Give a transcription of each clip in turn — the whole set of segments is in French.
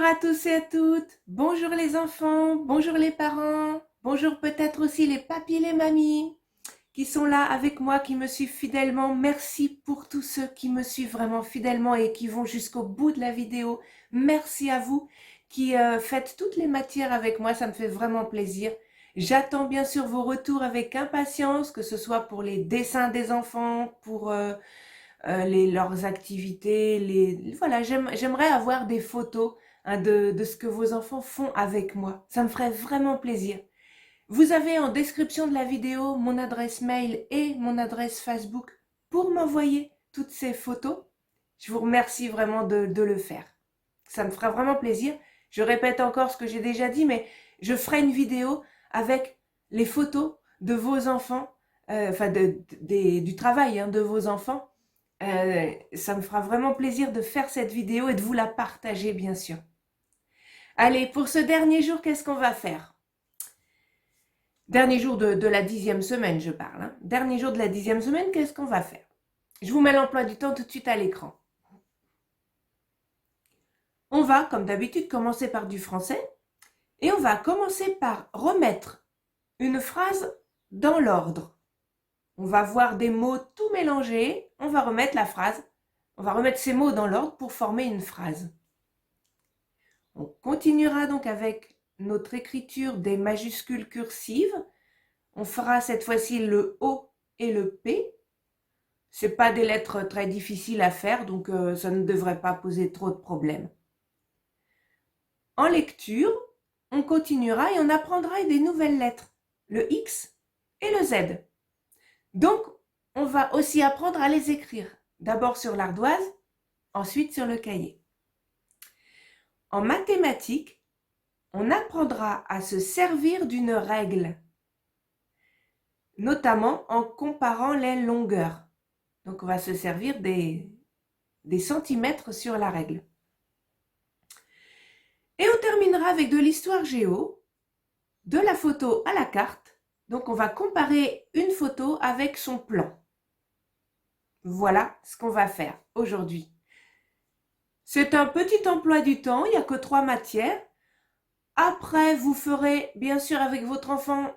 Bonjour à tous et à toutes, bonjour les enfants, bonjour les parents, bonjour peut-être aussi les papis et les mamies qui sont là avec moi, qui me suivent fidèlement. Merci pour tous ceux qui me suivent vraiment fidèlement et qui vont jusqu'au bout de la vidéo. Merci à vous qui faites toutes les matières avec moi, ça me fait vraiment plaisir. J'attends bien sûr vos retours avec impatience, que ce soit pour les dessins des enfants, pour leurs activités. Voilà, j'aimerais avoir des photos hein, de ce que vos enfants font avec moi. Ça me ferait vraiment plaisir. Vous avez en description de la vidéo mon adresse mail et mon adresse Facebook pour m'envoyer toutes ces photos. Je vous remercie vraiment de le faire. Ça me fera vraiment plaisir. Je répète encore ce que j'ai déjà dit, mais je ferai une vidéo avec les photos de vos enfants, du travail hein, de vos enfants. Ça me fera vraiment plaisir de faire cette vidéo et de vous la partager, bien sûr. Allez, pour ce dernier jour, qu'est-ce qu'on va faire? Dernier jour de la 10e semaine, je parle. Hein. Dernier jour de la 10e semaine, qu'est-ce qu'on va faire? Je vous mets l'emploi du temps tout de suite à l'écran. On va, comme d'habitude, commencer par du français et on va commencer par remettre une phrase dans l'ordre. On va voir des mots tout mélangés, on va remettre la phrase, on va remettre ces mots dans l'ordre pour former une phrase. On continuera donc avec notre écriture des majuscules cursives. On fera cette fois-ci le O et le P. Ce n'est pas des lettres très difficiles à faire, donc ça ne devrait pas poser trop de problèmes. En lecture, on continuera et on apprendra des nouvelles lettres, le X et le Z. Donc, on va aussi apprendre à les écrire, d'abord sur l'ardoise, ensuite sur le cahier. En mathématiques, on apprendra à se servir d'une règle, notamment en comparant les longueurs. Donc, on va se servir des centimètres sur la règle. Et on terminera avec de l'histoire géo, de la photo à la carte. Donc, on va comparer une photo avec son plan. Voilà ce qu'on va faire aujourd'hui. C'est un petit emploi du temps, il n'y a que 3 matières. Après, vous ferez bien sûr avec votre enfant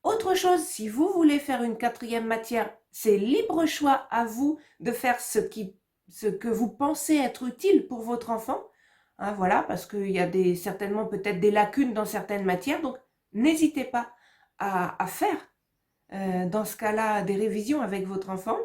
autre chose. Si vous voulez faire une 4e matière, c'est libre choix à vous de faire ce que vous pensez être utile pour votre enfant. Hein, voilà, parce qu'il y a certainement peut-être des lacunes dans certaines matières. Donc, n'hésitez pas à faire dans ce cas-là des révisions avec votre enfant.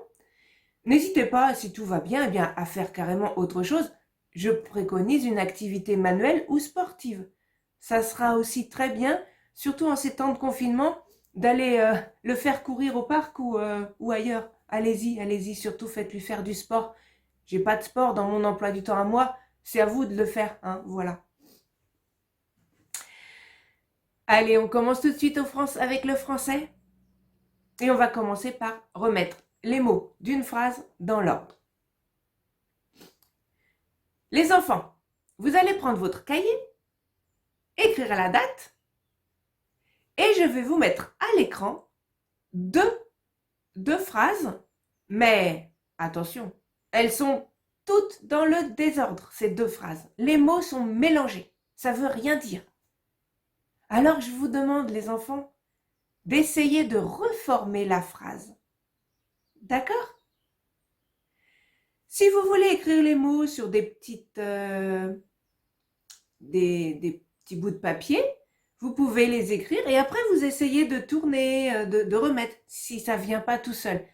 N'hésitez pas, si tout va bien, eh bien, à faire carrément autre chose. Je préconise une activité manuelle ou sportive. Ça sera aussi très bien, surtout en ces temps de confinement, d'aller le faire courir au parc ou ailleurs. Allez-y, allez-y, surtout faites-lui faire du sport. J'ai pas de sport dans mon emploi du temps à moi, c'est à vous de le faire, hein, voilà. Allez, on commence tout de suite avec le français. Et on va commencer par remettre les mots d'une phrase dans l'ordre. Les enfants, vous allez prendre votre cahier, écrire la date, et je vais vous mettre à l'écran deux phrases, mais attention, elles sont toutes dans le désordre, ces 2 phrases. Les mots sont mélangés, ça ne veut rien dire. Alors je vous demande, les enfants, d'essayer de reformer la phrase. D'accord? Si vous voulez écrire les mots sur des petits bouts de papier, vous pouvez les écrire et après vous essayez de tourner, de remettre si ça ne vient pas tout seul.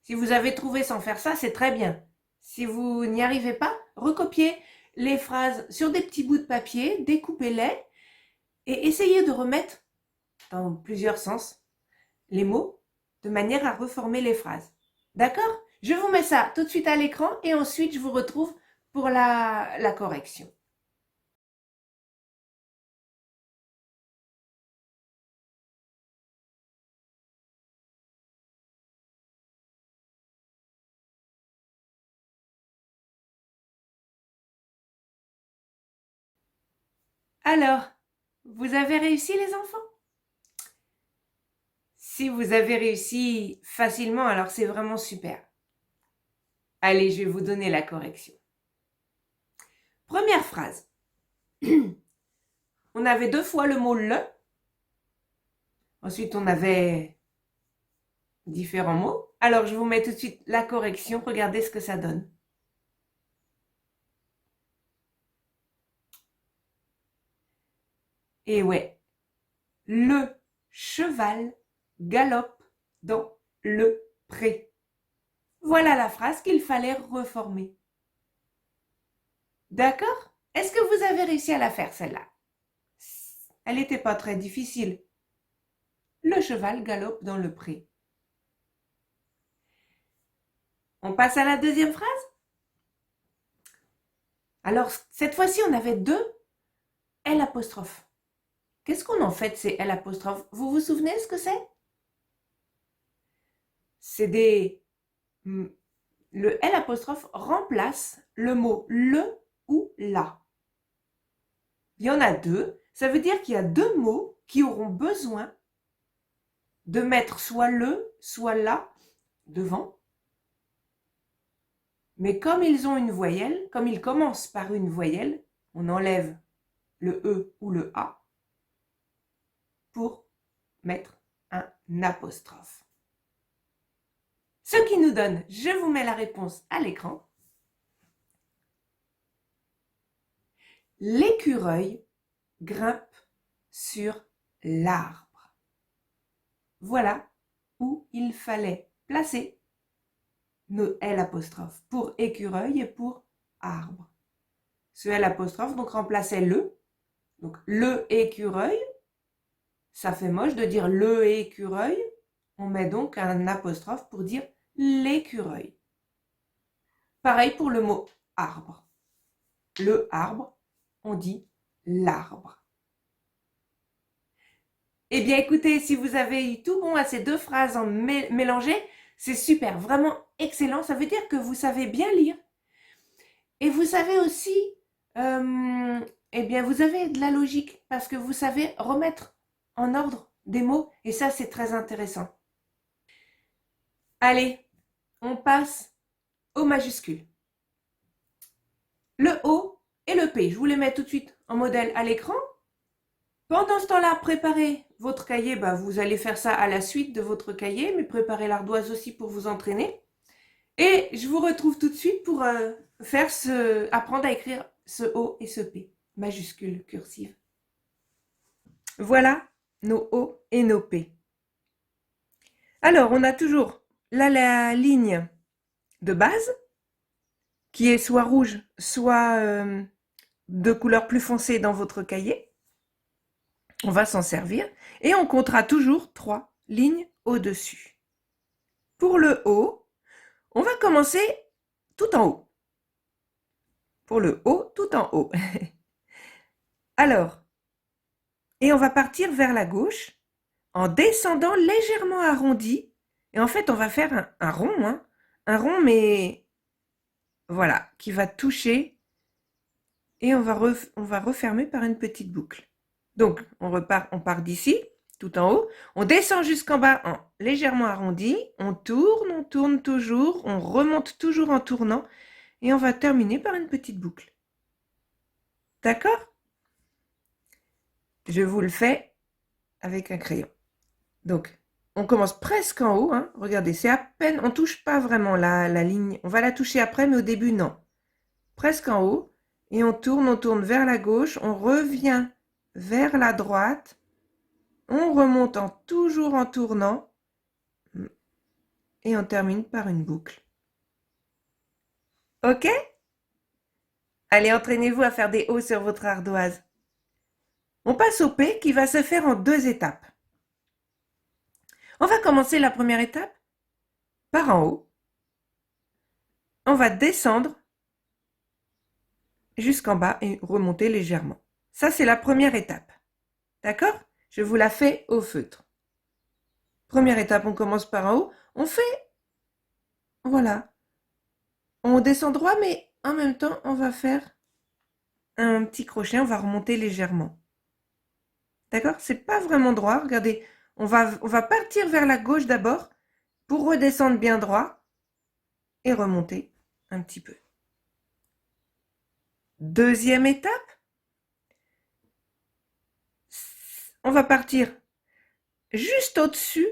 Si vous avez trouvé sans faire ça, c'est très bien. Si vous n'y arrivez pas, recopiez les phrases sur des petits bouts de papier, découpez-les et essayez de remettre dans plusieurs sens les mots de manière à reformer les phrases. D'accord? Je vous mets ça tout de suite à l'écran et ensuite je vous retrouve pour la correction. Alors, vous avez réussi les enfants? Si vous avez réussi facilement, alors c'est vraiment super. Allez, je vais vous donner la correction. Première phrase. On avait 2 fois le mot le. Ensuite, on avait différents mots. Alors, je vous mets tout de suite la correction. Regardez ce que ça donne. Et ouais, le cheval galope dans le pré. Voilà la phrase qu'il fallait reformer. D'accord? Est-ce que vous avez réussi à la faire, celle-là? Elle n'était pas très difficile. Le cheval galope dans le pré. On passe à la deuxième phrase? Alors, cette fois-ci, on avait 2 L apostrophes. Qu'est-ce qu'on en fait de ces L apostrophes? Vous vous souvenez ce que c'est? C'est des... Le L apostrophe remplace le mot le ou la. Il y en a 2. Ça veut dire qu'il y a 2 mots qui auront besoin de mettre soit le, soit la devant. Mais comme ils ont une voyelle, comme ils commencent par une voyelle, on enlève le E ou le A pour mettre un apostrophe. Ce qui nous donne, je vous mets la réponse à l'écran, l'écureuil grimpe sur l'arbre. Voilà où il fallait placer nos L apostrophes pour écureuil et pour arbre. Ce L apostrophe donc remplaçait le. Donc le écureuil, ça fait moche de dire le écureuil. On met donc un apostrophe pour dire l'écureuil. Pareil pour le mot arbre. Le arbre, on dit l'arbre. Eh bien écoutez, si vous avez eu tout bon à ces 2 phrases en mélangées, c'est super, vraiment excellent. Ça veut dire que vous savez bien lire. Et vous savez aussi, eh bien vous avez de la logique parce que vous savez remettre en ordre des mots. Et ça, c'est très intéressant. Allez, on passe aux majuscules. Le O et le P, je vous les mets tout de suite en modèle à l'écran. Pendant ce temps-là, préparez votre cahier. Vous allez faire ça à la suite de votre cahier, mais préparez l'ardoise aussi pour vous entraîner. Et je vous retrouve tout de suite pour apprendre à écrire ce O et ce P, majuscules cursives. Voilà nos O et nos P. Alors, on a toujours la ligne de base, qui est soit rouge, soit de couleur plus foncée dans votre cahier. On va s'en servir. Et on comptera toujours 3 lignes au-dessus. Pour le haut, on va commencer tout en haut. Pour le haut, tout en haut. Alors, et on va partir vers la gauche en descendant légèrement arrondi. Et en fait, on va faire un rond, hein, un rond, mais voilà, qui va toucher. Et on va refermer par une petite boucle. Donc, on part d'ici, tout en haut. On descend jusqu'en bas en légèrement arrondi. On tourne toujours. On remonte toujours en tournant. Et on va terminer par une petite boucle. D'accord? Je vous le fais avec un crayon. Donc, on commence presque en haut. Hein. Regardez, c'est à peine, on ne touche pas vraiment la ligne. On va la toucher après, mais au début, non. Presque en haut. Et on tourne vers la gauche. On revient vers la droite. On remonte toujours en tournant. Et on termine par une boucle. Ok? Allez, entraînez-vous à faire des O sur votre ardoise. On passe au P qui va se faire en 2 étapes. On va commencer la première étape par en haut. On va descendre jusqu'en bas et remonter légèrement. Ça, c'est la première étape. D'accord? Je vous la fais au feutre. Première étape, on commence par en haut. On fait, voilà. On descend droit, mais en même temps, on va faire un petit crochet. On va remonter légèrement. D'accord? C'est pas vraiment droit. Regardez, on va partir vers la gauche d'abord pour redescendre bien droit et remonter un petit peu. Deuxième étape, on va partir juste au-dessus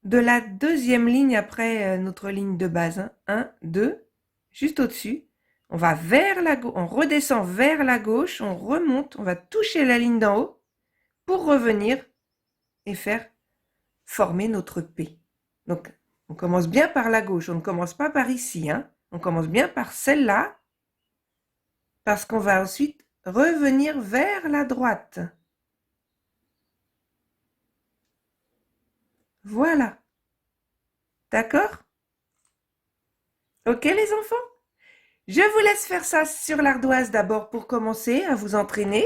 de la deuxième ligne après notre ligne de base. Hein. 1, 2, juste au-dessus. On va vers la gauche, on redescend vers la gauche, on remonte, on va toucher la ligne d'en haut pour revenir et faire former notre P. Donc, on commence bien par la gauche, on ne commence pas par ici. Hein. On commence bien par celle-là, parce qu'on va ensuite revenir vers la droite. Voilà. D'accord? Ok les enfants? Je vous laisse faire ça sur l'ardoise d'abord pour commencer à vous entraîner.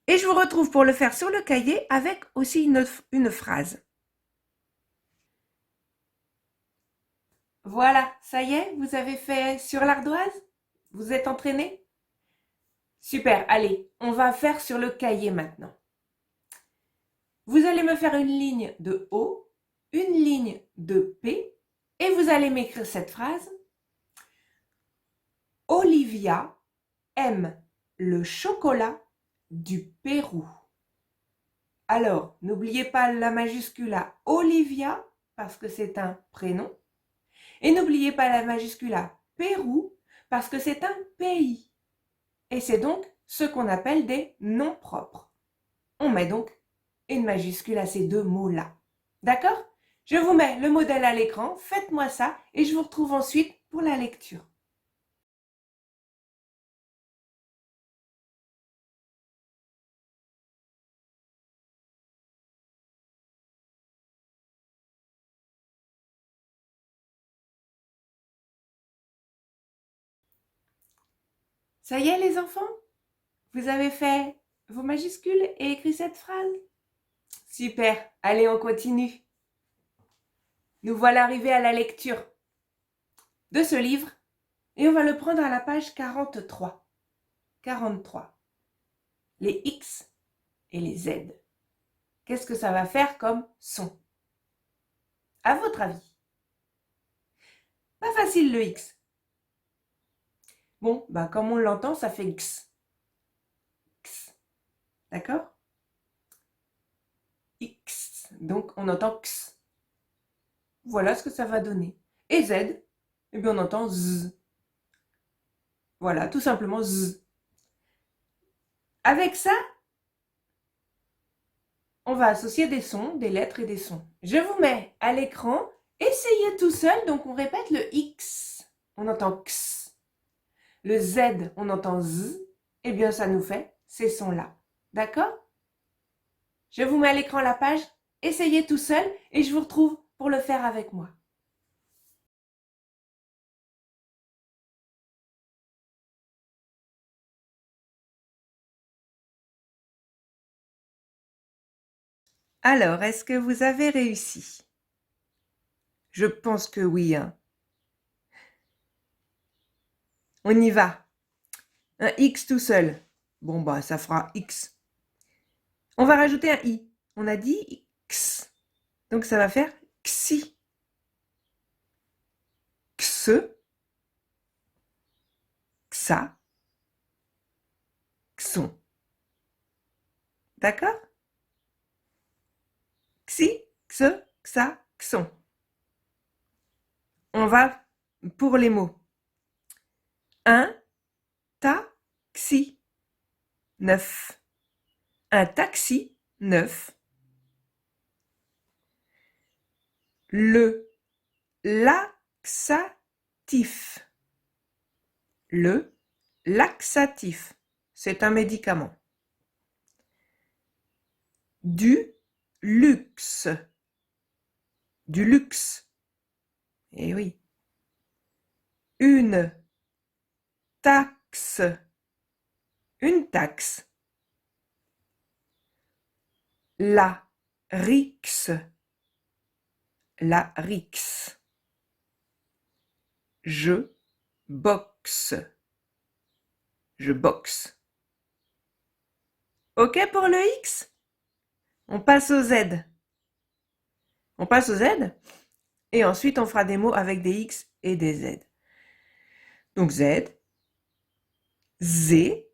Et je vous retrouve pour le faire sur le cahier avec aussi une phrase. Voilà, ça y est, vous avez fait sur l'ardoise? Vous êtes entraînés? Super, allez, on va faire sur le cahier maintenant. Vous allez me faire une ligne de O, une ligne de P, et vous allez m'écrire cette phrase. Olivia aime le chocolat du Pérou. Alors, n'oubliez pas la majuscule à Olivia, parce que c'est un prénom. Et n'oubliez pas la majuscule à Pérou, parce que c'est un pays. Et c'est donc ce qu'on appelle des noms propres. On met donc une majuscule à ces deux mots-là. D'accord? Je vous mets le modèle à l'écran, faites-moi ça, et je vous retrouve ensuite pour la lecture. Ça y est les enfants? Vous avez fait vos majuscules et écrit cette phrase? Super, allez on continue. Nous voilà arrivés à la lecture de ce livre et on va le prendre à la page 43. 43. Les X et les Z. Qu'est-ce que ça va faire comme son? À votre avis? Pas facile le X. Bon, comme on l'entend, ça fait X. X. D'accord? X. Donc on entend X. Voilà ce que ça va donner. Et Z, eh bien on entend Z. Voilà, tout simplement Z. Avec ça, on va associer des sons, des lettres et des sons. Je vous mets à l'écran, essayez tout seul, donc on répète le X, on entend X. Le Z, on entend Z, et bien ça nous fait ces sons-là. D'accord? Je vous mets à l'écran la page, essayez tout seul et je vous retrouve pour le faire avec moi. Alors, est-ce que vous avez réussi? Je pense que oui. Hein. On y va. Un X tout seul. Bon, ça fera X. On va rajouter un I. On a dit X. Donc, ça va faire Xi. Xe. Xa. Xon. D'accord? Xi, xe, xa, xon. On va pour les mots. Un taxi. 9. Un taxi, 9. Le laxatif. Le laxatif, c'est un médicament. Du luxe. Du luxe. Eh oui. Une taxe. Une taxe. La rixe. La rixe. Je boxe. Je boxe. OK pour le X? On passe au Z. On passe au Z et ensuite on fera des mots avec des X et des Z. Donc Z, Z,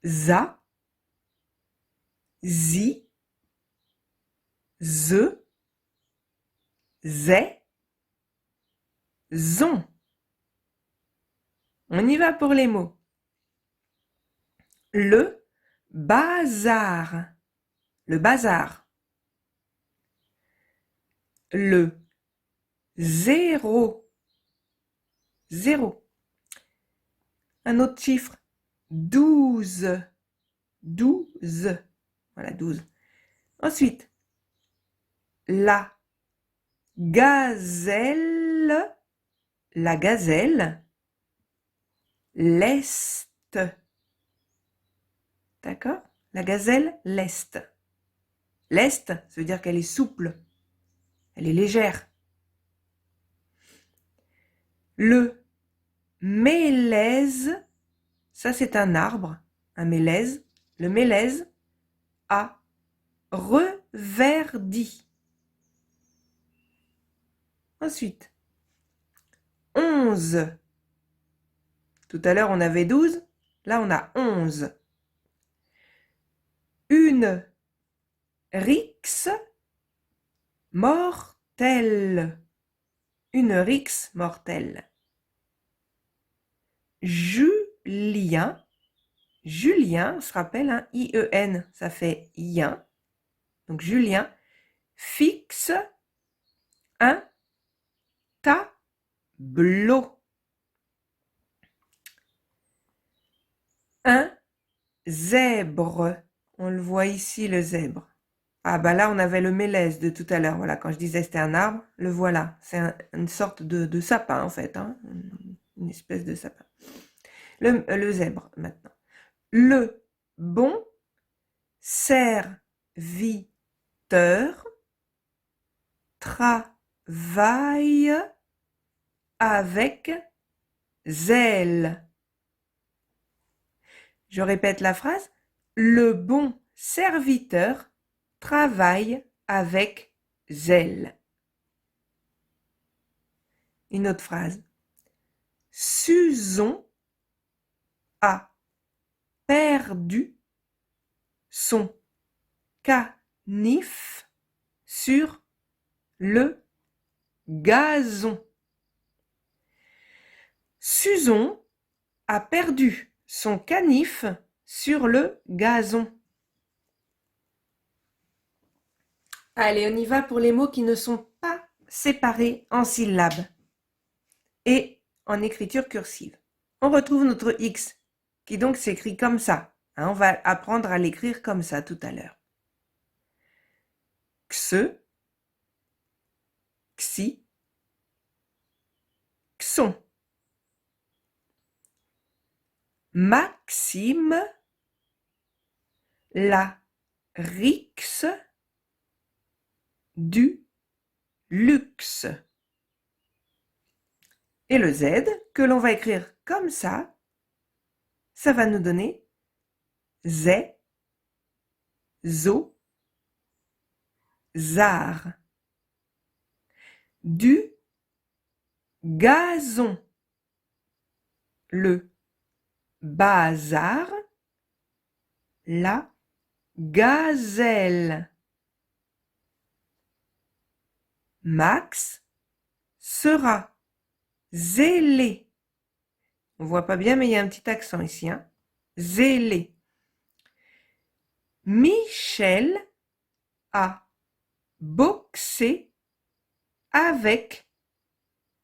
ZA, zi, ze, zé, zon. On y va pour les mots. Le bazar. Le bazar. Le zéro. Zéro. Un autre chiffre. 12. 12. Voilà, 12. Ensuite, la gazelle. La gazelle. Lest. D'accord? La gazelle lest. Lest, ça veut dire qu'elle est souple. Elle est légère. Le mélèze, ça c'est un arbre, un mélèze. Le mélèze a reverdi. Ensuite, 11. Tout à l'heure on avait 12, là on a 11. Une rixe mortelle. Une rixe mortelle. Julien. Julien, on se rappelle, hein, I-E-N, ça fait ien. Donc Julien fixe un tableau. Un zèbre. On le voit ici, le zèbre. Ah bah là, on avait le mélèze de tout à l'heure. Voilà, quand je disais c'était un arbre, le voilà. C'est une sorte de sapin, en fait. Hein, une espèce de sapin. Le zèbre, maintenant. Le bon serviteur travaille avec zèle. Je répète la phrase. Le bon serviteur travaille avec zèle. Une autre phrase. Suzon a perdu son canif sur le gazon. Suzon a perdu son canif sur le gazon. Allez, on y va pour les mots qui ne sont pas séparés en syllabes et en écriture cursive. On retrouve notre X, qui donc s'écrit comme ça. Hein, on va apprendre à l'écrire comme ça tout à l'heure. Xe, xi, xon. Maxime, la rixe du luxe. Et le Z, que l'on va écrire comme ça va nous donner zé, zo, zar. Du gazon. Le bazar, la gazelle. Max sera zélé. On voit pas bien, mais il y a un petit accent ici. Hein. Zélé. Michel a boxé avec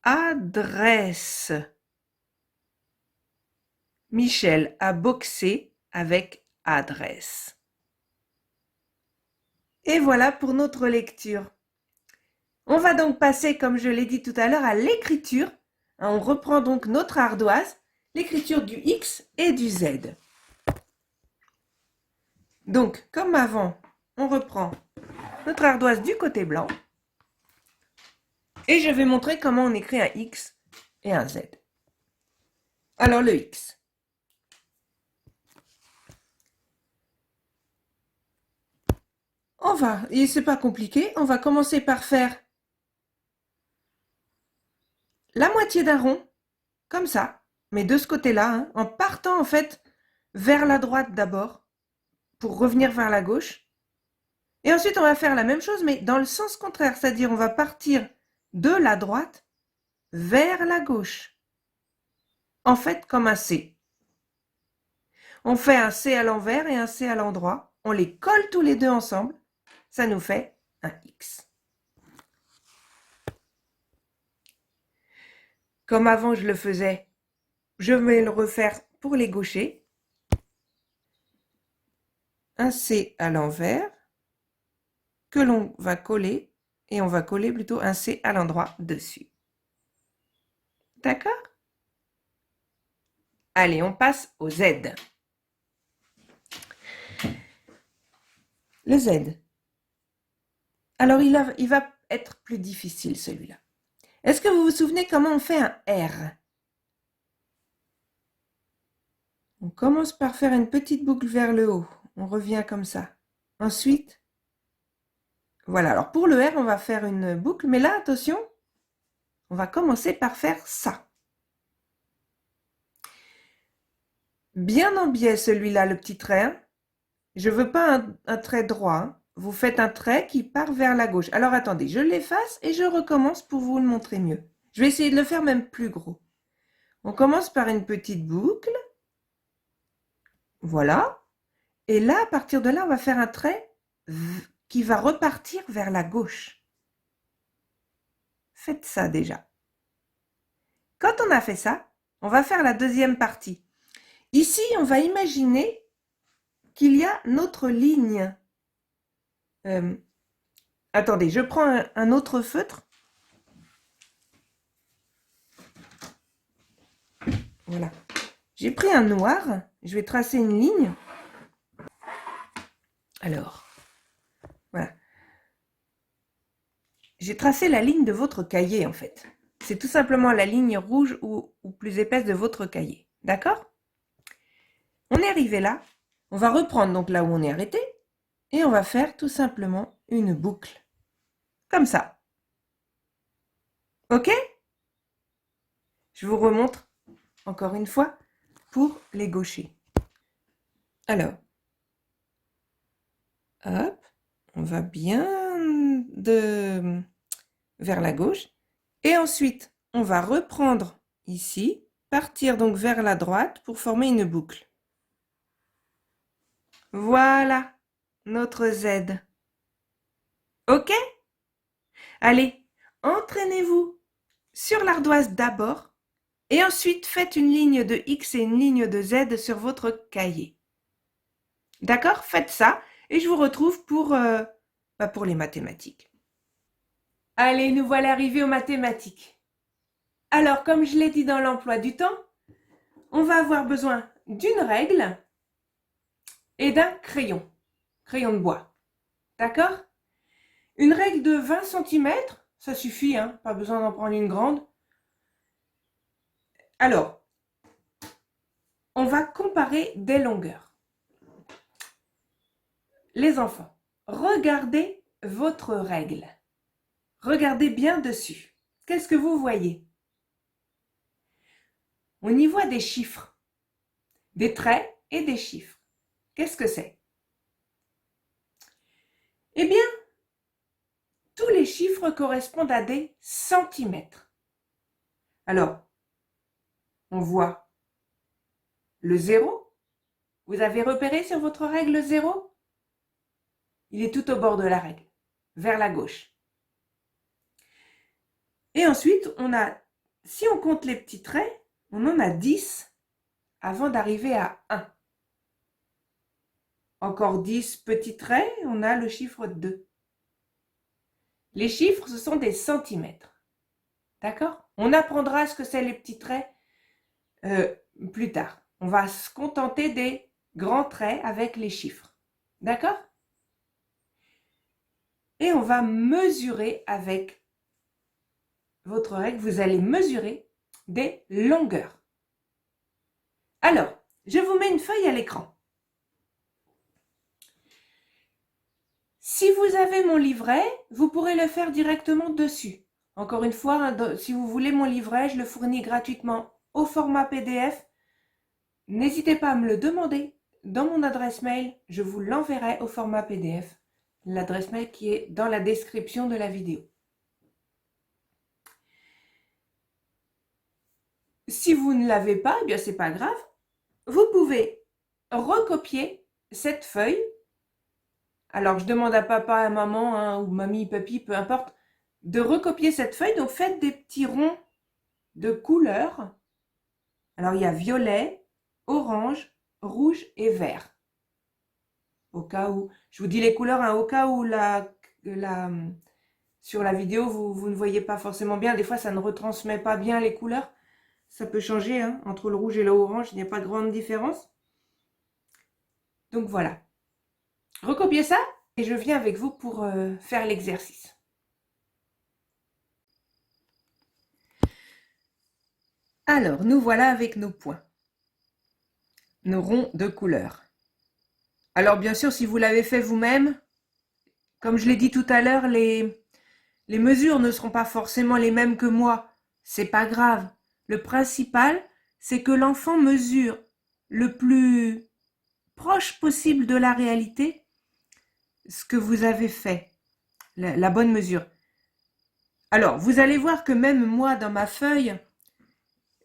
adresse. Michel a boxé avec adresse. Et voilà pour notre lecture. On va donc passer, comme je l'ai dit tout à l'heure, à l'écriture. On reprend donc notre ardoise, l'écriture du X et du Z. Donc, comme avant, on reprend notre ardoise du côté blanc. Et je vais montrer comment on écrit un X et un Z. Alors, le X. Et c'est pas compliqué, on va commencer par faire la moitié d'un rond, comme ça, mais de ce côté-là, hein, en partant en fait vers la droite d'abord, pour revenir vers la gauche. Et ensuite, on va faire la même chose, mais dans le sens contraire, c'est-à-dire on va partir de la droite vers la gauche. En fait, comme un C. On fait un C à l'envers et un C à l'endroit. On les colle tous les deux ensemble. Ça nous fait un X. Comme avant je le faisais, je vais le refaire pour les gauchers. Un C à l'envers que l'on va coller et on va coller plutôt un C à l'endroit dessus. D'accord? Allez, on passe au Z. Le Z. Alors, il va être plus difficile, celui-là. Est-ce que vous vous souvenez comment on fait un R? On commence par faire une petite boucle vers le haut. On revient comme ça. Ensuite, voilà. Alors, pour le R, on va faire une boucle. Mais là, attention, on va commencer par faire ça. Bien en biais, celui-là, le petit trait. Hein. Je ne veux pas un trait droit. Hein. Vous faites un trait qui part vers la gauche. Alors, attendez, je l'efface et je recommence pour vous le montrer mieux. Je vais essayer de le faire même plus gros. On commence par une petite boucle. Voilà. Et là, à partir de là, on va faire un trait qui va repartir vers la gauche. Faites ça déjà. Quand on a fait ça, on va faire la deuxième partie. Ici, on va imaginer qu'il y a notre ligne. Attendez, je prends un autre feutre. Voilà. J'ai pris un noir. Je vais tracer une ligne. Alors, voilà. J'ai tracé la ligne de votre cahier, en fait. C'est tout simplement la ligne rouge ou plus épaisse de votre cahier. D'accord? On est arrivé là. On va reprendre donc là où on est arrêté. Et on va faire tout simplement une boucle. Comme ça. OK? Je vous remontre encore une fois pour les gauchers. Alors, hop, on va bien vers la gauche. Et ensuite, on va reprendre ici, partir donc vers la droite pour former une boucle. Voilà notre Z. OK? Allez, entraînez-vous sur l'ardoise d'abord et ensuite faites une ligne de X et une ligne de Z sur votre cahier. D'accord? Faites ça et je vous retrouve pour les mathématiques. Allez, nous voilà arrivés aux mathématiques. Alors, comme je l'ai dit dans l'emploi du temps, on va avoir besoin d'une règle et d'un crayon de bois. D'accord? Une règle de 20 cm, ça suffit, hein, pas besoin d'en prendre une grande. Alors, on va comparer des longueurs. Les enfants, regardez votre règle. Regardez bien dessus. Qu'est-ce que vous voyez? On y voit des chiffres, des traits et des chiffres. Qu'est-ce que c'est? Eh bien, tous les chiffres correspondent à des centimètres. Alors, on voit le 0. Vous avez repéré sur votre règle 0? Il est tout au bord de la règle, vers la gauche. Et ensuite, si on compte les petits traits, on en a 10 avant d'arriver à 1. Encore 10 petits traits, on a le chiffre 2. Les chiffres, ce sont des centimètres. D'accord? On apprendra ce que c'est les petits traits plus tard. On va se contenter des grands traits avec les chiffres. D'accord? Et on va mesurer avec votre règle, vous allez mesurer des longueurs. Alors, je vous mets une feuille à l'écran. Si vous avez mon livret, vous pourrez le faire directement dessus. Encore une fois, hein, si vous voulez mon livret, je le fournis gratuitement au format PDF. N'hésitez pas à me le demander dans mon adresse mail, je vous l'enverrai au format PDF l'adresse mail qui est dans la description de la vidéo. Si vous ne l'avez pas, eh bien c'est pas grave. Vous pouvez recopier cette feuille. Alors je demande à papa, à maman, hein, ou mamie, papy, peu importe, de recopier cette feuille. Donc faites des petits ronds de couleurs. Alors il y a violet, orange, rouge et vert. Au cas où, je vous dis les couleurs, hein, au cas où sur la vidéo vous ne voyez pas forcément bien. Des fois ça ne retransmet pas bien les couleurs. Ça peut changer, hein, entre le rouge et l'orange, il n'y a pas de grande différence. Donc voilà. Recopiez ça et je viens avec vous pour faire l'exercice. Alors, nous voilà avec nos points. Nos ronds de couleur. Alors bien sûr, si vous l'avez fait vous-même, comme je l'ai dit tout à l'heure, les mesures ne seront pas forcément les mêmes que moi. C'est pas grave. Le principal, c'est que l'enfant mesure le plus proche possible de la réalité ce que vous avez fait, la bonne mesure. Alors, vous allez voir que même moi, dans ma feuille,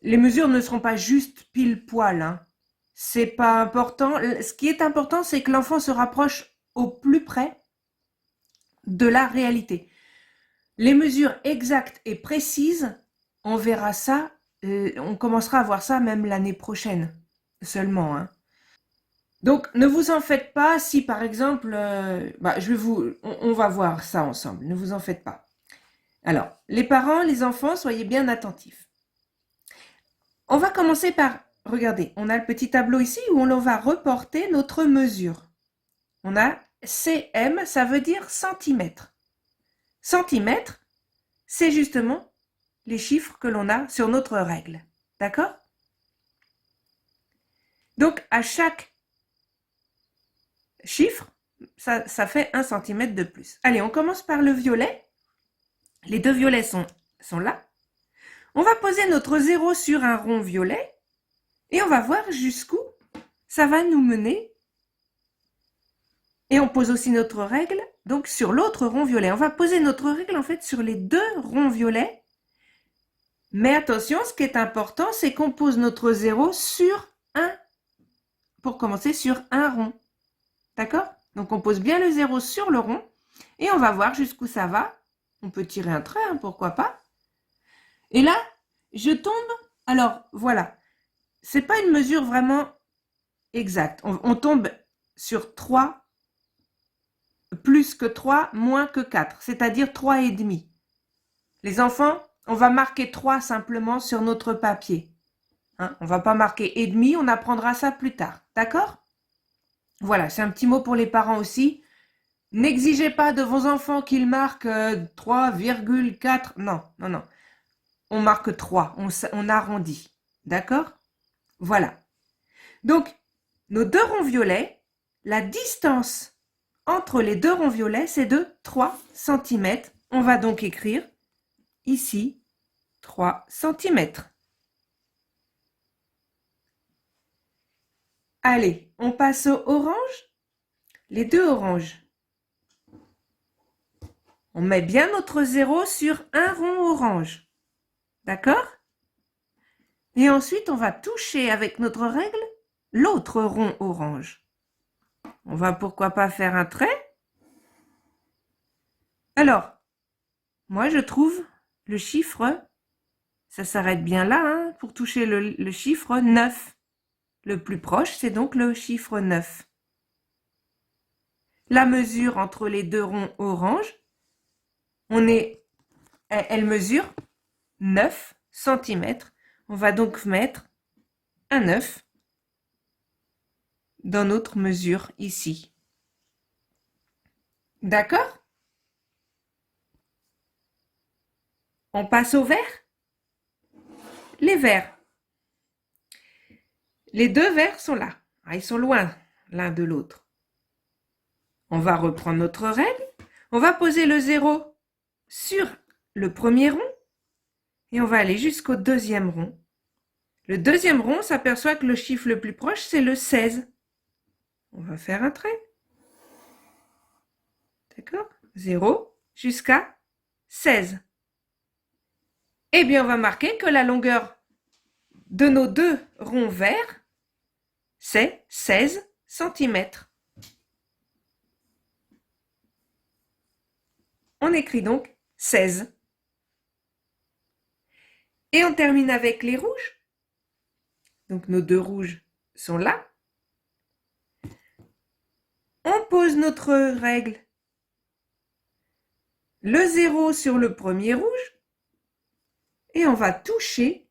les mesures ne seront pas juste pile poil, hein. C'est pas important. Ce qui est important, c'est que l'enfant se rapproche au plus près de la réalité. Les mesures exactes et précises, on verra ça, on commencera à voir ça même l'année prochaine seulement, hein. Donc, ne vous en faites pas si, par exemple, on va voir ça ensemble, ne vous en faites pas. Alors, les parents, les enfants, soyez bien attentifs. On va commencer par, regardez, on a le petit tableau ici où on va reporter notre mesure. On a cm, ça veut dire centimètres. Centimètres, c'est justement les chiffres que l'on a sur notre règle. D'accord? Donc, à chaque chiffre, ça fait 1 cm de plus. Allez, on commence par le violet. Les deux violets sont là. On va poser notre 0 sur un rond violet et on va voir jusqu'où ça va nous mener. Et on pose aussi notre règle donc sur l'autre rond violet. On va poser notre règle en fait sur les deux ronds violets. Mais attention, ce qui est important, c'est qu'on pose notre 0 sur pour commencer sur un rond. D'accord? Donc on pose bien le 0 sur le rond et on va voir jusqu'où ça va. On peut tirer un trait, hein, pourquoi pas. Et là, je tombe. Alors voilà, c'est pas une mesure vraiment exacte. On tombe sur 3, plus que 3, moins que 4, c'est-à-dire 3,5. Les enfants, on va marquer 3 simplement sur notre papier. Hein, on ne va pas marquer et demi, on apprendra ça plus tard. D'accord? Voilà, c'est un petit mot pour les parents aussi. N'exigez pas de vos enfants qu'ils marquent 3,4. Non, non, non. On marque 3, on arrondit. D'accord? Voilà. Donc, nos deux ronds violets, la distance entre les deux ronds violets, c'est de 3 cm. On va donc écrire ici 3 cm. Allez, on passe au orange. Les deux oranges. On met bien notre 0 sur un rond orange. D'accord? Et ensuite, on va toucher avec notre règle l'autre rond orange. On va pourquoi pas faire un trait? Alors, moi je trouve le chiffre, ça s'arrête bien là, hein, pour toucher le chiffre 9. Le plus proche, c'est donc le chiffre 9. La mesure entre les deux ronds orange, elle mesure 9 cm. On va donc mettre un 9 dans notre mesure ici. D'accord? On passe au vert. Les verts. Les deux verts sont là. Ah, ils sont loin l'un de l'autre. On va reprendre notre règle. On va poser le 0 sur le premier rond et on va aller jusqu'au deuxième rond. Le deuxième rond s'aperçoit que le chiffre le plus proche, c'est le 16. On va faire un trait. D'accord? 0 jusqu'à 16. Eh bien, on va marquer que la longueur de nos deux ronds verts, c'est 16 cm. On écrit donc 16. Et on termine avec les rouges. Donc nos deux rouges sont là. On pose notre règle. Le 0 sur le premier rouge. Et on va toucher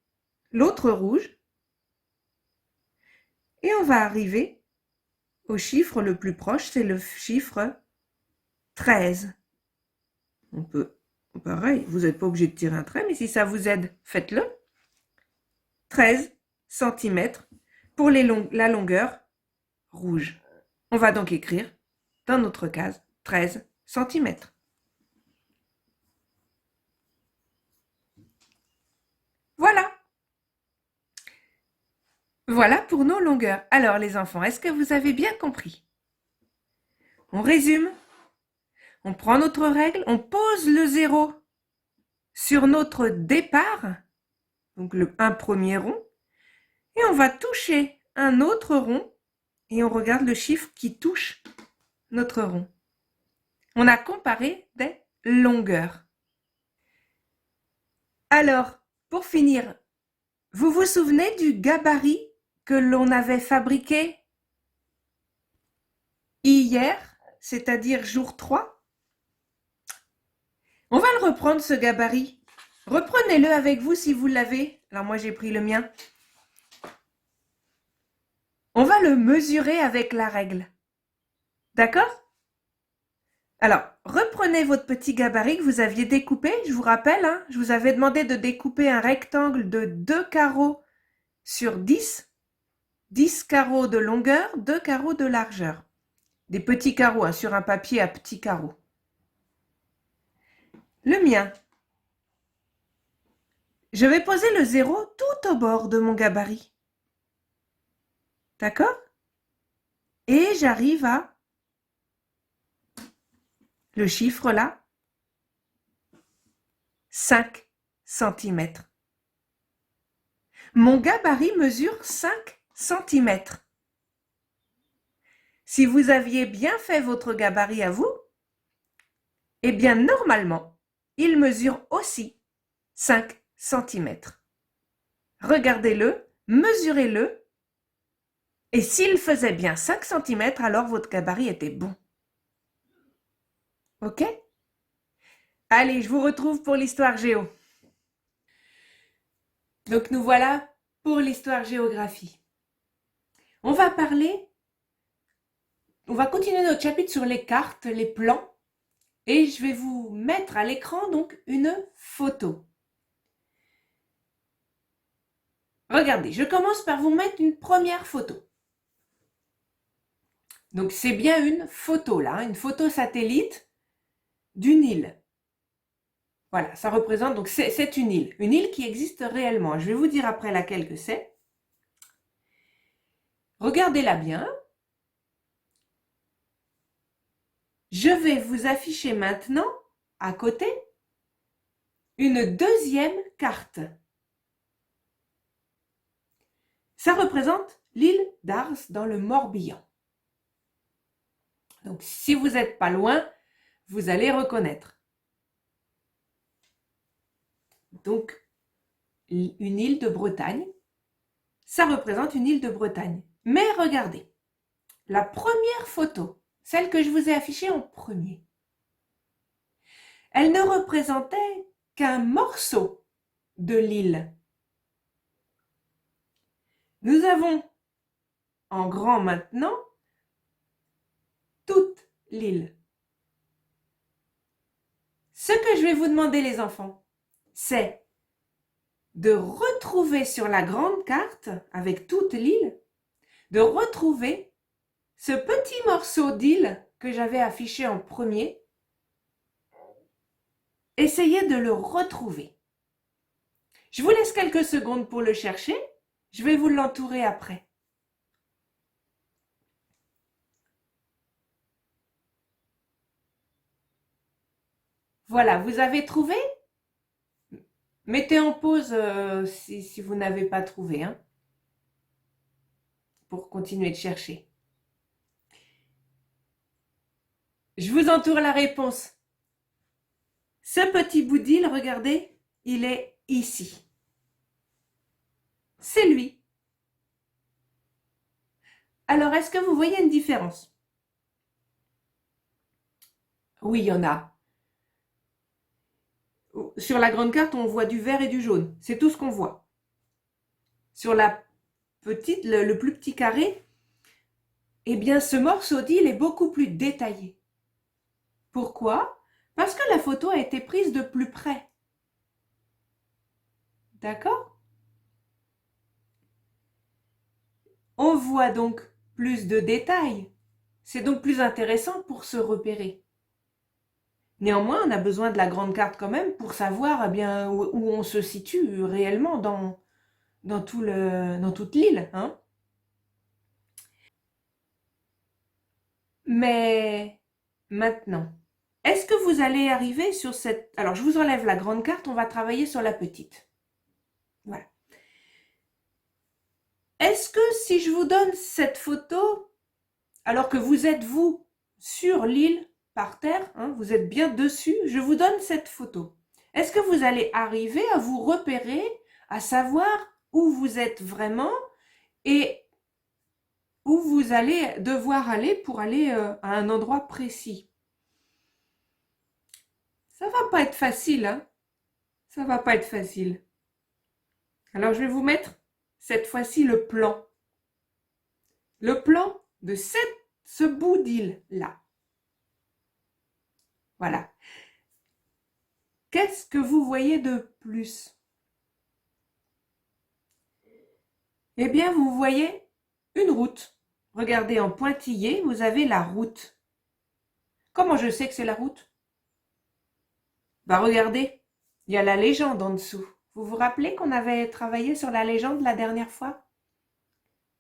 l'autre rouge. Et on va arriver au chiffre le plus proche, c'est le chiffre 13. On peut, pareil, vous n'êtes pas obligé de tirer un trait, mais si ça vous aide, faites-le. 13 cm pour la longueur rouge. On va donc écrire dans notre case 13 cm. Voilà. Voilà pour nos longueurs. Alors les enfants, est-ce que vous avez bien compris? On résume. On prend notre règle, on pose le 0 sur notre départ, donc un premier rond, et on va toucher un autre rond et on regarde le chiffre qui touche notre rond. On a comparé des longueurs. Alors, pour finir, vous vous souvenez du gabarit que l'on avait fabriqué hier, c'est-à-dire jour 3? On va le reprendre, ce gabarit. Reprenez-le avec vous si vous l'avez. Alors moi, j'ai pris le mien. On va le mesurer avec la règle. D'accord? Alors, reprenez votre petit gabarit que vous aviez découpé. Je vous rappelle, hein, je vous avais demandé de découper un rectangle de 2 carreaux sur 10. 10 carreaux de longueur, 2 carreaux de largeur. Des petits carreaux, hein, sur un papier à petits carreaux. Le mien. Je vais poser le 0 tout au bord de mon gabarit. D'accord? Et j'arrive à le chiffre là, 5 cm. Mon gabarit mesure 5 cm. Si vous aviez bien fait votre gabarit à vous, eh bien normalement, il mesure aussi 5 cm. Regardez-le, mesurez-le, et s'il faisait bien 5 cm, alors votre gabarit était bon. Ok? Allez, je vous retrouve pour l'histoire géo. Donc nous voilà pour l'histoire géographie. On va continuer notre chapitre sur les cartes, les plans, et je vais vous mettre à l'écran donc une photo. Regardez, je commence par vous mettre une première photo. Donc c'est bien une photo là, une photo satellite d'une île. Voilà, ça représente, donc c'est une île qui existe réellement. Je vais vous dire après laquelle que c'est. Regardez-la bien. Je vais vous afficher maintenant, à côté, une deuxième carte. Ça représente l'île d'Ars dans le Morbihan. Donc si vous n'êtes pas loin, vous allez reconnaître. Donc, une île de Bretagne, ça représente une île de Bretagne. Mais regardez, la première photo, celle que je vous ai affichée en premier, elle ne représentait qu'un morceau de l'île. Nous avons en grand maintenant toute l'île. Ce que je vais vous demander les enfants, c'est de retrouver sur la grande carte, avec toute l'île, de retrouver ce petit morceau d'île que j'avais affiché en premier. Essayez de le retrouver. Je vous laisse quelques secondes pour le chercher. Je vais vous l'entourer après. Voilà, vous avez trouvé? Mettez en pause si vous n'avez pas trouvé, hein, pour continuer de chercher. Je vous entoure la réponse. Ce petit bout d'île, regardez, il est ici. C'est lui. Alors, est-ce que vous voyez une différence? Oui, il y en a. Sur la grande carte, on voit du vert et du jaune. C'est tout ce qu'on voit. Sur la petite, le plus petit carré, eh bien, ce morceau d'île est beaucoup plus détaillé. Pourquoi? Parce que la photo a été prise de plus près. D'accord? On voit donc plus de détails. C'est donc plus intéressant pour se repérer. Néanmoins, on a besoin de la grande carte quand même pour savoir eh bien, où on se situe réellement dans toute l'île. Hein. Mais maintenant, est-ce que vous allez arriver sur cette... Alors, je vous enlève la grande carte, on va travailler sur la petite. Voilà. Est-ce que si je vous donne cette photo, alors que vous êtes, vous, sur l'île, par terre, hein, vous êtes bien dessus, je vous donne cette photo. Est-ce que vous allez arriver à vous repérer, à savoir où vous êtes vraiment et où vous allez devoir aller pour aller à un endroit précis? Ça va pas être facile, hein? Ça va pas être facile. Alors je vais vous mettre cette fois-ci le plan. Le plan de ce bout d'île-là. Voilà. Qu'est-ce que vous voyez de plus? Eh bien, vous voyez une route. Regardez en pointillé, vous avez la route. Comment je sais que c'est la route? Bah regardez, il y a la légende en dessous. Vous vous rappelez qu'on avait travaillé sur la légende la dernière fois?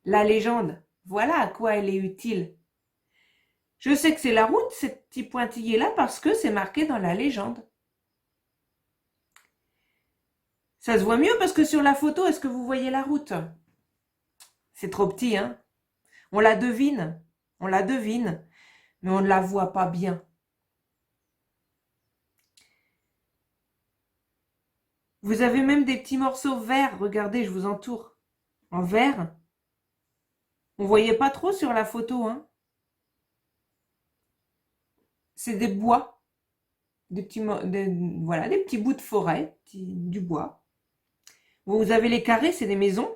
La légende, voilà à quoi elle est utile. Je sais que c'est la route, ce petit pointillé-là, parce que c'est marqué dans la légende. Ça se voit mieux parce que sur la photo, est-ce que vous voyez la route? C'est trop petit, hein? On la devine, mais on ne la voit pas bien. Vous avez même des petits morceaux verts, regardez, je vous entoure. En vert. On ne voyait pas trop sur la photo, hein? C'est des bois, voilà, des petits bouts de forêt, du bois. Vous avez les carrés, c'est des maisons.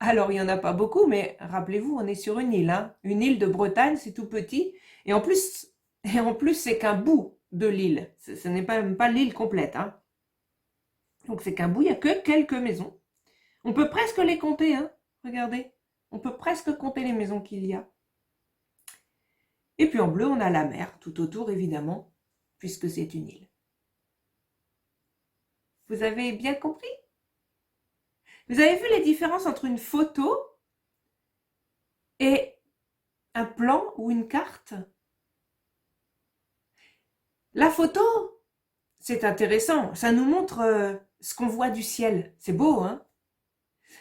Alors, il n'y en a pas beaucoup, mais rappelez-vous, on est sur une île. Hein. Une île de Bretagne, c'est tout petit. Et en plus, c'est qu'un bout de l'île. Ce n'est même pas l'île complète. Hein. Donc, c'est qu'un bout, il n'y a que quelques maisons. On peut presque les compter. Hein. Regardez, on peut presque compter les maisons qu'il y a. Et puis en bleu, on a la mer, tout autour, évidemment, puisque c'est une île. Vous avez bien compris? Vous avez vu les différences entre une photo et un plan ou une carte? La photo, c'est intéressant, ça nous montre ce qu'on voit du ciel. C'est beau, hein?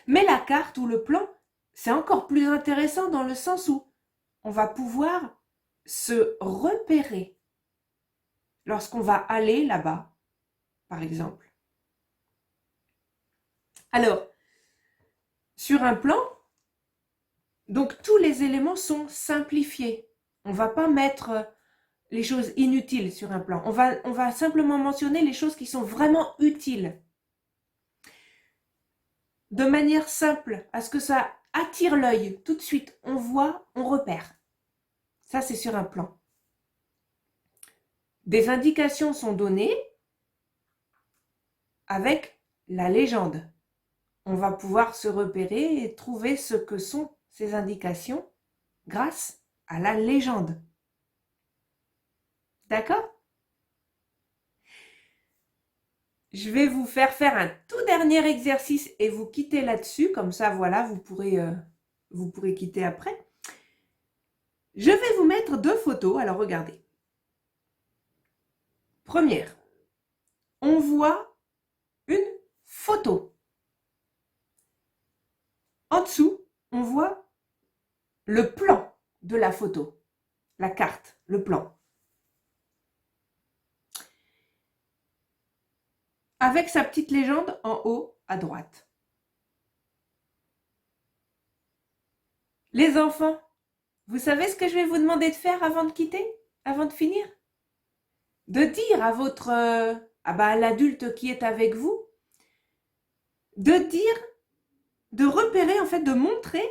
Mais la carte ou le plan, c'est encore plus intéressant dans le sens où on va pouvoir se repérer lorsqu'on va aller là-bas, par exemple. Alors, sur un plan, donc tous les éléments sont simplifiés. On ne va pas mettre les choses inutiles sur un plan. On va simplement mentionner les choses qui sont vraiment utiles. De manière simple, à ce que ça attire l'œil. Tout de suite, on voit, on repère. Ça, c'est sur un plan. Des indications sont données avec la légende. On va pouvoir se repérer et trouver ce que sont ces indications grâce à la légende. D'accord? Je vais vous faire un tout dernier exercice et vous quitter là-dessus. Comme ça, voilà, vous pourrez quitter après. Je vais vous mettre deux photos. Alors, regardez. Première, on voit une photo. En dessous, on voit le plan de la photo, la carte, le plan. Avec sa petite légende en haut à droite. Les enfants, vous savez ce que je vais vous demander de faire avant de quitter, avant de finir? De dire à votre, à l'adulte qui est avec vous, de dire, de repérer, en fait, de montrer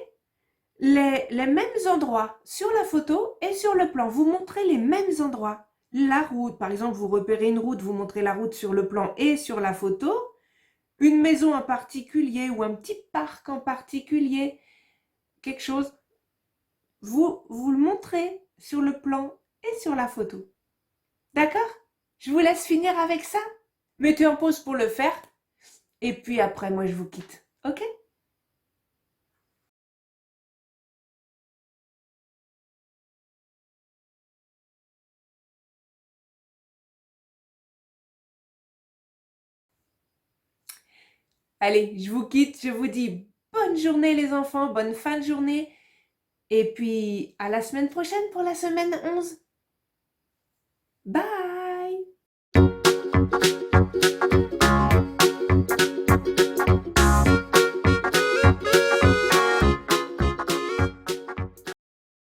les mêmes endroits sur la photo et sur le plan. Vous montrez les mêmes endroits. La route, par exemple, vous repérez une route, vous montrez la route sur le plan et sur la photo. Une maison en particulier ou un petit parc en particulier, quelque chose, vous le montrez sur le plan et sur la photo. D'accord? Je vous laisse finir avec ça. Mettez en pause pour le faire. Et puis après, moi, je vous quitte. Ok? Allez, je vous quitte. Je vous dis bonne journée les enfants, bonne fin de journée. Et puis à la semaine prochaine pour la semaine 11. Bye!